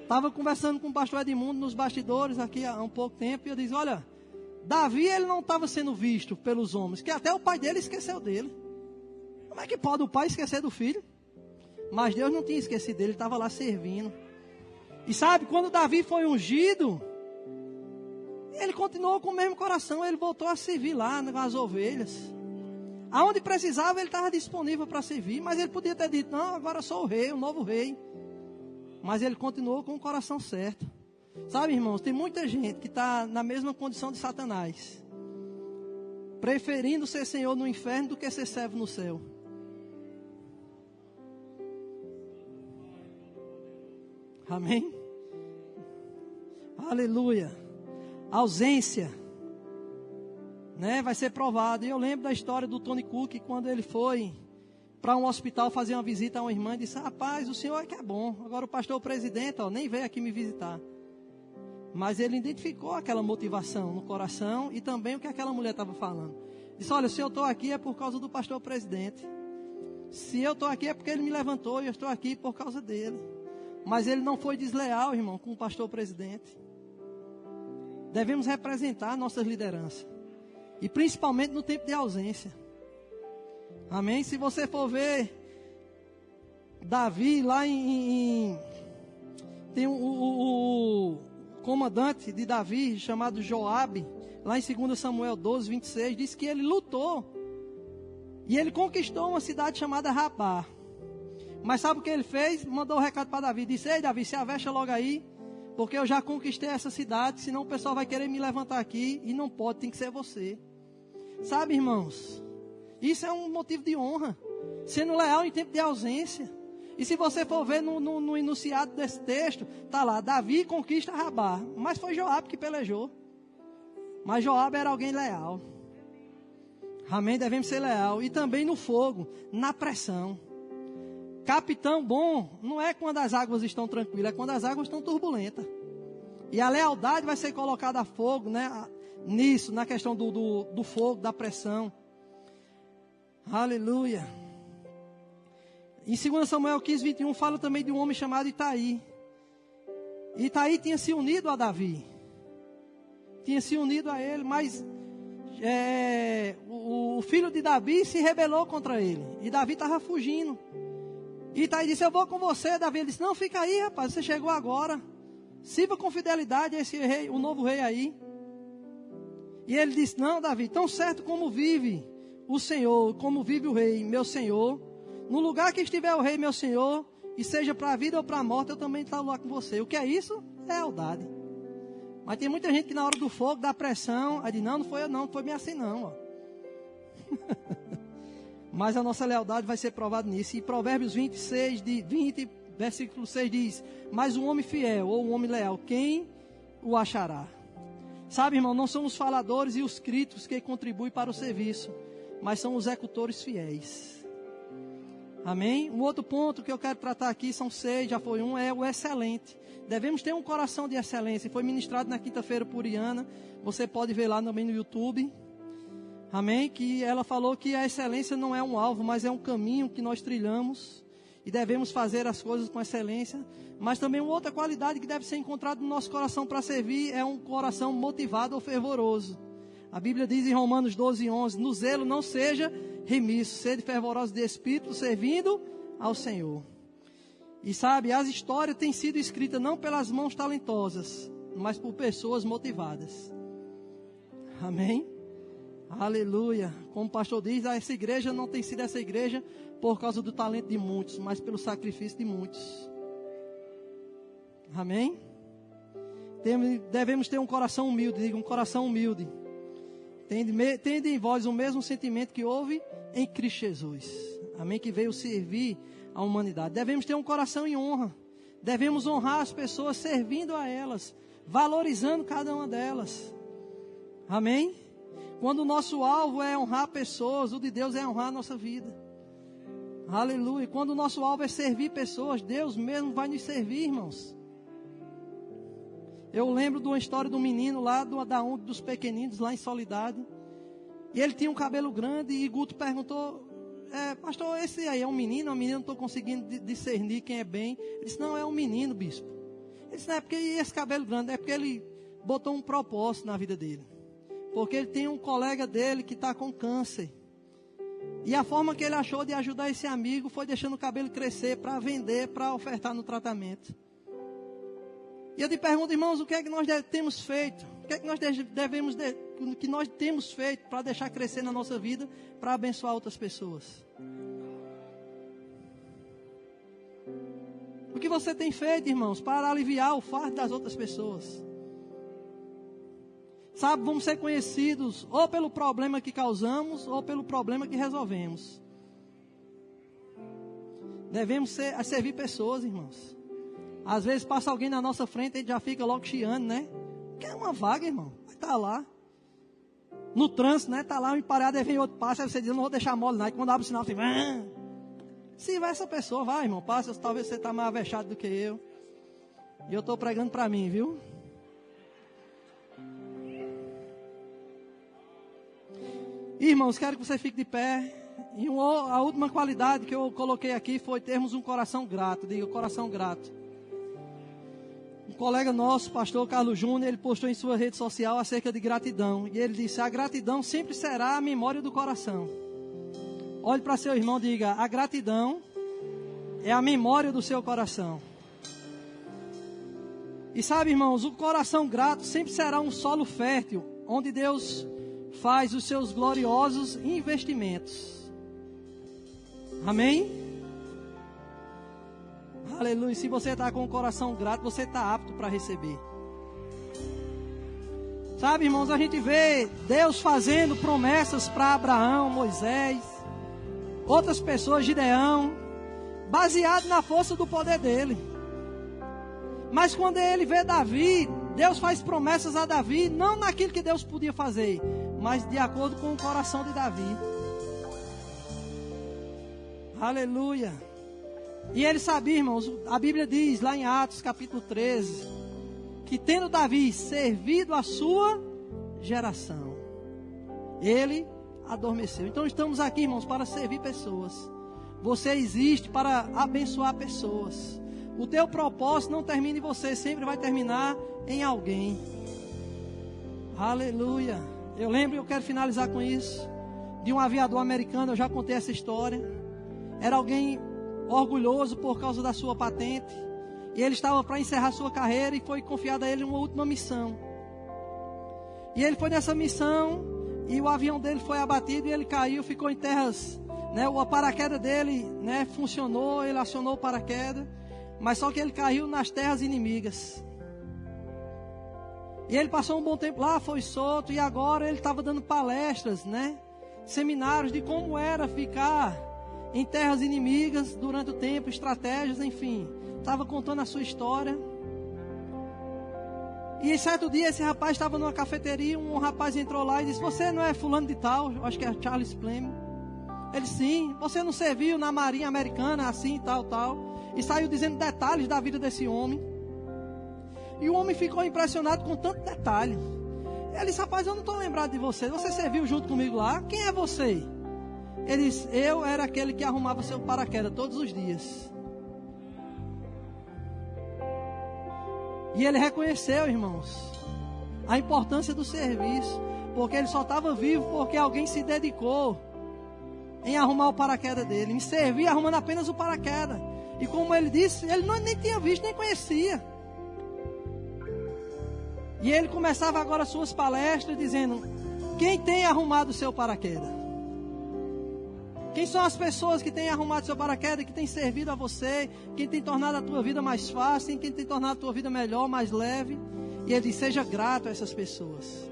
Estava conversando com o pastor Edmundo nos bastidores aqui há um pouco tempo. E eu disse, olha, Davi ele não estava sendo visto pelos homens, que até o pai dele esqueceu dele. Como é que pode o pai esquecer do filho? Mas Deus não tinha esquecido dele, ele estava lá servindo. E sabe, quando Davi foi ungido, ele continuou com o mesmo coração, ele voltou a servir lá nas ovelhas. Aonde precisava, ele estava disponível para servir, mas ele podia ter dito, não, agora eu sou o rei, o novo rei. Mas ele continuou com o coração certo. Sabe, irmãos, tem muita gente que está na mesma condição de Satanás, preferindo ser senhor no inferno do que ser servo no céu. Amém? Aleluia. Ausência, né, vai ser provado. E eu lembro da história do Tony Cook, quando ele foi para um hospital fazer uma visita a uma irmã e disse, rapaz, o senhor é que é bom. Agora o pastor presidente nem veio aqui me visitar. Mas ele identificou aquela motivação no coração e também o que aquela mulher estava falando. Disse, olha, se eu estou aqui é por causa do pastor presidente. Se eu estou aqui é porque ele me levantou e eu estou aqui por causa dele. Mas ele não foi desleal, irmão, com o pastor presidente. Devemos representar nossas lideranças. E principalmente no tempo de ausência. Amém? Se você for ver Davi lá tem o comandante de Davi, chamado Joabe, lá em 2 Samuel 12, 26, diz que ele lutou. E ele conquistou uma cidade chamada Rabá. Mas sabe o que ele fez? Mandou um recado para Davi. Disse, ei Davi, se avesta logo aí, porque eu já conquistei essa cidade, senão o pessoal vai querer me levantar aqui, e não pode, tem que ser você. Sabe, irmãos, isso é um motivo de honra, sendo leal em tempo de ausência. E se você for ver no enunciado desse texto, está lá, Davi conquista Rabá, mas foi Joabe que pelejou. Mas Joabe era alguém leal. Amém, devemos ser leal. E também no fogo, na pressão. Capitão bom não é quando as águas estão tranquilas, é quando as águas estão turbulentas. E a lealdade vai ser colocada a fogo, né? Nisso, na questão do fogo, da pressão. Aleluia. Em 2 Samuel 15, 21, fala também de um homem chamado Itaí. Itaí tinha se unido a Davi. Tinha se unido a ele, mas o filho de Davi se rebelou contra ele. E Davi estava fugindo. E Itaí disse, eu vou com você. Davi ele disse, não, fica aí, rapaz, você chegou agora. Sirva com fidelidade a esse rei, o novo rei aí. E ele disse, não, Davi, tão certo como vive o Senhor, como vive o rei, meu Senhor, no lugar que estiver o rei, meu Senhor, e seja para a vida ou para a morte, eu também estou lá com você. O que é isso? Lealdade. Mas tem muita gente que na hora do fogo, da pressão, aí diz, não foi eu não, foi bem assim não. Ó. Mas a nossa lealdade vai ser provada nisso. E Provérbios 20, versículo 6 diz, mas um homem fiel ou um homem leal, quem o achará? Sabe, irmão, não são os faladores e os críticos que contribuem para o serviço, mas são os executores fiéis. Amém? Um outro ponto que eu quero tratar aqui, são 6, já foi um, é o excelente. Devemos ter um coração de excelência. Foi ministrado na quinta-feira por Iana. Você pode ver lá também no YouTube. Amém? Que ela falou que a excelência não é um alvo, mas é um caminho que nós trilhamos. E devemos fazer as coisas com excelência. Mas também uma outra qualidade que deve ser encontrada no nosso coração para servir é um coração motivado ou fervoroso. A Bíblia diz em Romanos 12, 11, no zelo não seja remisso, sede fervoroso de espírito, servindo ao Senhor. E sabe, as histórias têm sido escritas não pelas mãos talentosas, mas por pessoas motivadas. Amém? Aleluia. Como o pastor diz, essa igreja não tem sido essa igreja por causa do talento de muitos, mas pelo sacrifício de muitos. Amém? Devemos ter um coração humilde, diga, um coração humilde. Tende em vós o mesmo sentimento que houve em Cristo Jesus. Amém? Que veio servir a humanidade. Devemos ter um coração em honra. Devemos honrar as pessoas servindo a elas, valorizando cada uma delas. Amém? Quando o nosso alvo é honrar pessoas, o de Deus é honrar a nossa vida. Aleluia. Quando o nosso alvo é servir pessoas, Deus mesmo vai nos servir, irmãos. Eu lembro de uma história de um menino lá, dos pequeninos, lá em Soledade. E ele tinha um cabelo grande e Guto perguntou, pastor, esse aí é um menino? Não estou conseguindo discernir quem é bem. Ele disse, não, é um menino, bispo. Ele disse, não é porque esse cabelo grande, é porque ele botou um propósito na vida dele. Porque ele tem um colega dele que está com câncer. E a forma que ele achou de ajudar esse amigo foi deixando o cabelo crescer para vender, para ofertar no tratamento. E eu te pergunto, irmãos, o que é que nós temos feito? O que é que nós temos feito para deixar crescer na nossa vida, para abençoar outras pessoas? O que você tem feito, irmãos, para aliviar o fardo das outras pessoas? Sabe, vamos ser conhecidos ou pelo problema que causamos ou pelo problema que resolvemos. Devemos servir pessoas, irmãos. Às vezes passa alguém na nossa frente e a gente já fica logo chiando, né? Quer uma vaga, irmão? Vai estar lá. No trânsito, né? Está lá, um emparado, aí vem outro passa, aí você diz, eu não vou deixar mole, não. E quando abre o sinal, você vai. Se vai essa pessoa, vai, irmão, passa, talvez você está mais avexado do que eu. E eu estou pregando para mim, viu? Irmãos, quero que você fique de pé. E a última qualidade que eu coloquei aqui foi termos um coração grato. Diga, coração grato. Um colega nosso, pastor Carlos Júnior, ele postou em sua rede social acerca de gratidão. E ele disse, a gratidão sempre será a memória do coração. Olhe para seu irmão e diga, a gratidão é a memória do seu coração. E sabe, irmãos, o coração grato sempre será um solo fértil, onde Deus faz os seus gloriosos investimentos. Amém? Aleluia. Se você está com o coração grato, você está apto para receber. Sabe, irmãos, a gente vê Deus fazendo promessas para Abraão, Moisés, outras pessoas, Gideão, baseado na força do poder dele. Mas quando ele vê Davi, Deus faz promessas a Davi, não naquilo que Deus podia fazer, mas de acordo com o coração de Davi. Aleluia. E ele sabia, irmãos, a Bíblia diz lá em Atos capítulo 13, que tendo Davi servido a sua geração, ele adormeceu. Então estamos aqui, irmãos, para servir pessoas, Você existe para abençoar pessoas. O teu propósito não termina em você, sempre vai terminar em alguém. Aleluia. Eu lembro, eu quero finalizar com isso, de um aviador americano, eu já contei essa história. Era alguém orgulhoso por causa da sua patente, e ele estava para encerrar sua carreira, e foi confiada a ele uma última missão. E ele foi nessa missão, e o avião dele foi abatido, e ele caiu, ficou em terras, né, o paraquedas dele, né, funcionou, ele acionou o paraquedas, mas só que ele caiu nas terras inimigas. E ele passou um bom tempo lá, foi solto, e agora ele estava dando palestras, né, seminários de como era ficar em terras inimigas durante o tempo, estratégias, enfim. Estava contando a sua história. E em certo dia esse rapaz estava numa cafeteria, um rapaz entrou lá e disse: você não é fulano de tal? Eu acho que é Charles Fleming. Ele: sim. Você não serviu na marinha americana assim, tal, tal. E saiu dizendo detalhes da vida desse homem. E o homem ficou impressionado com tanto detalhe. Ele disse: rapaz, eu não estou lembrado de você. Você serviu junto comigo lá? Quem é você? Ele disse: eu era aquele que arrumava seu paraquedas todos os dias. E ele reconheceu, irmãos, a importância do serviço, porque ele só estava vivo porque alguém se dedicou em arrumar o paraquedas dele, em servir arrumando apenas o paraquedas. E como ele disse, ele nem tinha visto, nem conhecia. E ele começava agora suas palestras dizendo: quem tem arrumado o seu paraquedas? Quem são as pessoas que têm arrumado seu paraquedas, que têm servido a você, quem tem tornado a tua vida mais fácil, quem tem tornado a tua vida melhor, mais leve? E ele diz: seja grato a essas pessoas.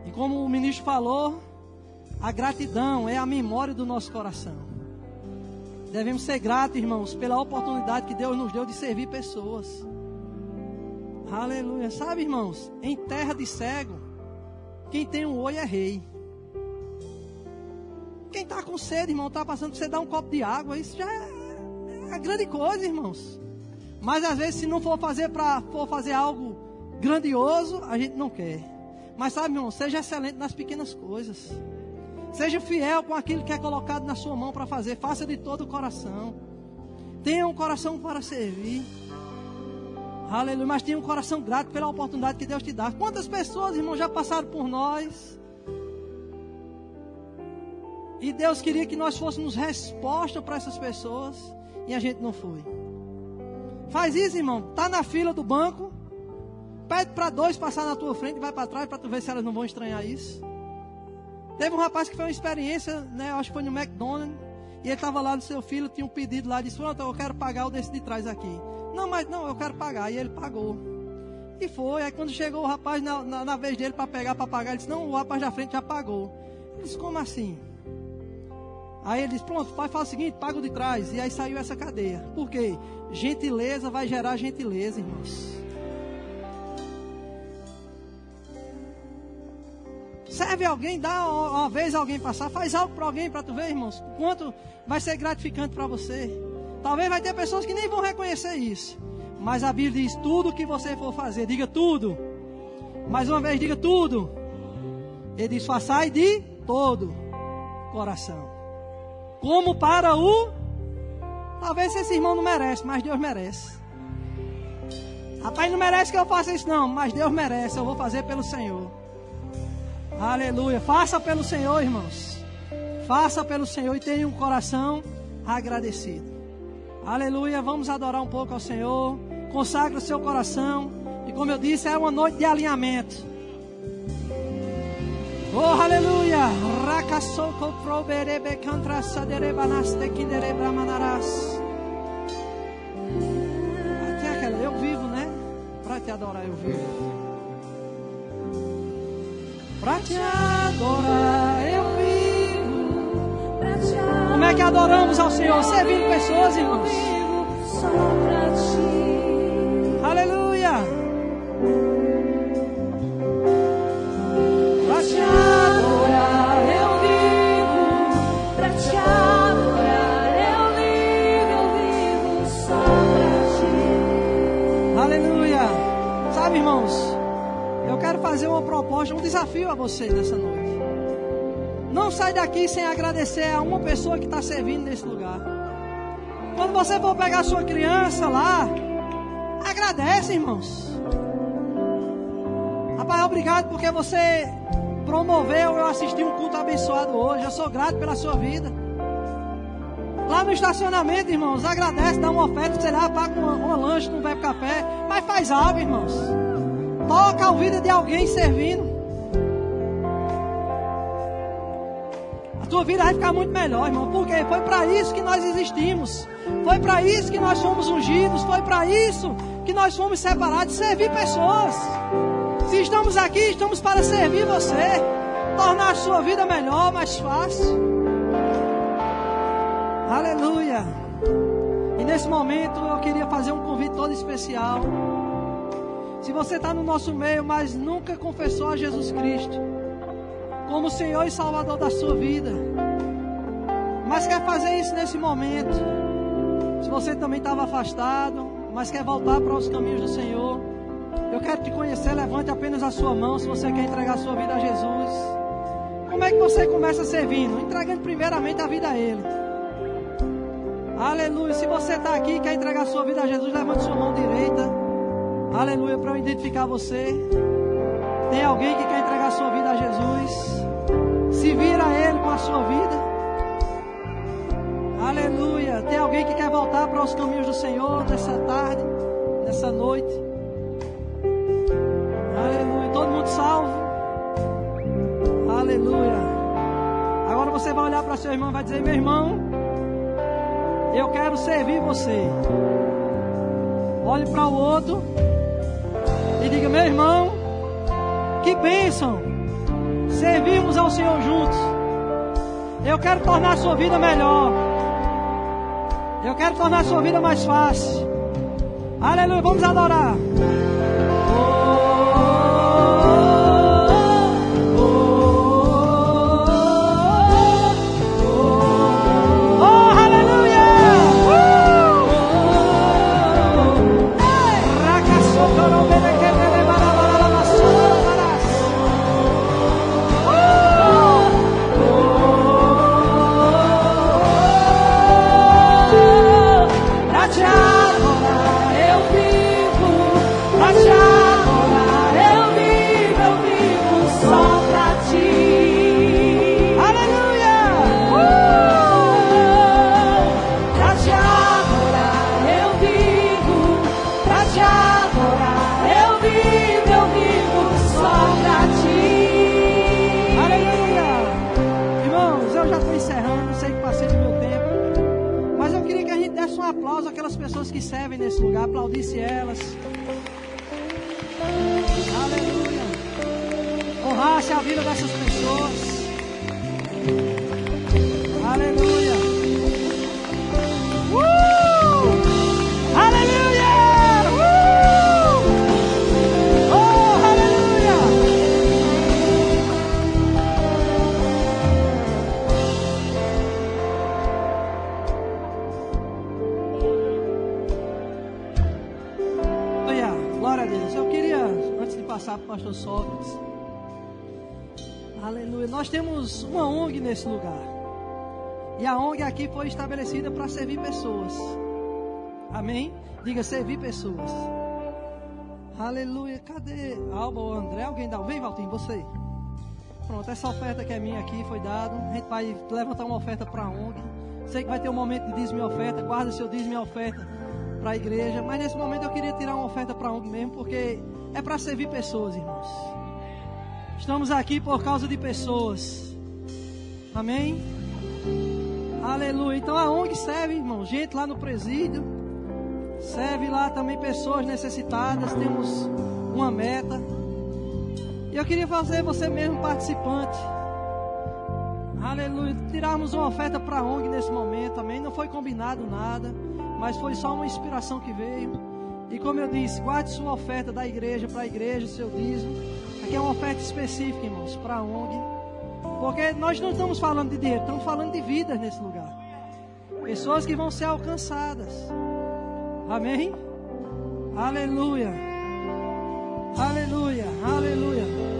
E como o ministro falou, a gratidão é a memória do nosso coração. Devemos ser gratos, irmãos, pela oportunidade que Deus nos deu de servir pessoas. Aleluia. Sabe, irmãos, em terra de cego, quem tem um olho é rei. Quem está com sede, irmão, está passando, você dá um copo de água, isso já é grande coisa, irmãos. Mas às vezes, se não for fazer algo grandioso, a gente não quer. Mas sabe, irmão, seja excelente nas pequenas coisas. Seja fiel com aquilo que é colocado na sua mão para fazer. Faça de todo o coração. Tenha um coração para servir. Aleluia. Mas tenha um coração grato pela oportunidade que Deus te dá. Quantas pessoas, irmão, já passaram por nós? E Deus queria que nós fôssemos resposta para essas pessoas, e a gente não foi. Faz isso, irmão. Está na fila do banco, pede para 2 passar na tua frente e vai para trás para tu ver se elas não vão estranhar isso. Teve um rapaz que fez uma experiência, né, acho que foi no McDonald's, e ele estava lá no seu filho, tinha um pedido lá, disse: pronto, eu quero pagar o desse de trás aqui. Não, eu quero pagar. E ele pagou. E foi. Aí quando chegou o rapaz na vez dele para pagar, ele disse: não, o rapaz da frente já pagou. Ele disse: como assim? Aí ele disse: pronto, pai, faz o seguinte, paga o de trás. E aí saiu essa cadeia. Por quê? Gentileza vai gerar gentileza, irmãos. Serve alguém, dá uma vez alguém passar, faz algo para alguém, para tu ver, irmãos, quanto vai ser gratificante para você. Talvez vai ter pessoas que nem vão reconhecer isso. Mas a Bíblia diz: tudo que você for fazer, diga tudo. Mais uma vez, diga tudo. Ele diz: façai de todo coração. Como para o... Talvez esse irmão não merece, mas Deus merece. Rapaz, não merece que eu faça isso não, mas Deus merece, eu vou fazer pelo Senhor. Aleluia. Faça pelo Senhor, irmãos. Faça pelo Senhor e tenha um coração agradecido. Aleluia. Vamos adorar um pouco ao Senhor. Consagre o seu coração. E como eu disse, é uma noite de alinhamento. Oh, aleluia. Tem aquela, eu vivo, né? Para te adorar, eu vivo. Para te adorar, eu vivo. Como é que adoramos ao Senhor? Servindo pessoas, irmãos. Só para ti. Aleluia. Para te adorar, eu vivo. Para te adorar, eu vivo só para ti. Aleluia. Sabe, irmãos, eu quero fazer uma proposta, um desafio a você nessa noite. Não sai daqui sem agradecer a uma pessoa que está servindo nesse lugar. Quando você for pegar a sua criança lá, agradece, irmãos. Rapaz, obrigado porque você promoveu eu assistir um culto abençoado hoje. Eu sou grato pela sua vida. Lá no estacionamento, irmãos, agradece, dá uma oferta, sei lá, paga uma lanche, não bebe café, mas faz algo, irmãos. Toca a vida de alguém servindo. A tua vida vai ficar muito melhor, irmão. Porque foi para isso que nós existimos. Foi para isso que nós fomos ungidos. Foi para isso que nós fomos separados. Servir pessoas. Se estamos aqui, estamos para servir você. Tornar a sua vida melhor, mais fácil. Aleluia. E nesse momento eu queria fazer um convite todo especial. Se você está no nosso meio, mas nunca confessou a Jesus Cristo como Senhor e Salvador da sua vida, mas quer fazer isso nesse momento. Se você também estava afastado, mas quer voltar para os caminhos do Senhor, eu quero te conhecer. Levante apenas a sua mão se você quer entregar a sua vida a Jesus. Como é que você começa servindo? Entregando primeiramente a vida a Ele. Aleluia. Se você está aqui e quer entregar a sua vida a Jesus, levante sua mão direita. Aleluia, para eu identificar você. Tem alguém que quer entregar a sua vida a Jesus? Se vira a Ele com a sua vida. Aleluia. Tem alguém que quer voltar para os caminhos do Senhor nessa tarde, nessa noite? Aleluia. Todo mundo salvo? Aleluia. Agora você vai olhar para seu irmão e vai dizer: meu irmão, eu quero servir você. Olhe para o outro e diga: meu irmão, que bênção servirmos ao Senhor juntos. Eu quero tornar a sua vida melhor. Eu quero tornar a sua vida mais fácil. Aleluia, vamos adorar. Que servem nesse lugar, aplaudisse elas. Aleluia. Honrasse a vida dessas pessoas. Aleluia. Aleluia. Oh, aleluia. Glória a Deus. Eu queria, antes de passar para o pastor Sócrates, aleluia, nós temos uma ONG nesse lugar. E a ONG aqui foi estabelecida para servir pessoas. Amém? Diga: servir pessoas. Aleluia. Cadê Alba ou André? Alguém dá? Vem, Valtinho, você. Pronto, essa oferta que é minha aqui foi dada. A gente vai levantar uma oferta para a ONG. Sei que vai ter um momento de dízimo e oferta. Guarda seu dízimo e oferta para a igreja, mas nesse momento eu queria tirar uma oferta para a ONG mesmo, porque é para servir pessoas, irmãos. Estamos aqui por causa de pessoas. Amém? Aleluia. Então a ONG serve, irmão, gente lá no presídio, serve lá também pessoas necessitadas. Temos uma meta, e eu queria fazer você mesmo participante. Aleluia. Tirarmos uma oferta para a ONG nesse momento, amém? Não foi combinado nada, mas foi só uma inspiração que veio. E como eu disse, guarde sua oferta da igreja para a igreja, seu dízimo. Aqui é uma oferta específica, irmãos, para a ONG. Porque nós não estamos falando de dinheiro, estamos falando de vidas nesse lugar. Pessoas que vão ser alcançadas. Amém? Aleluia. Aleluia. Aleluia.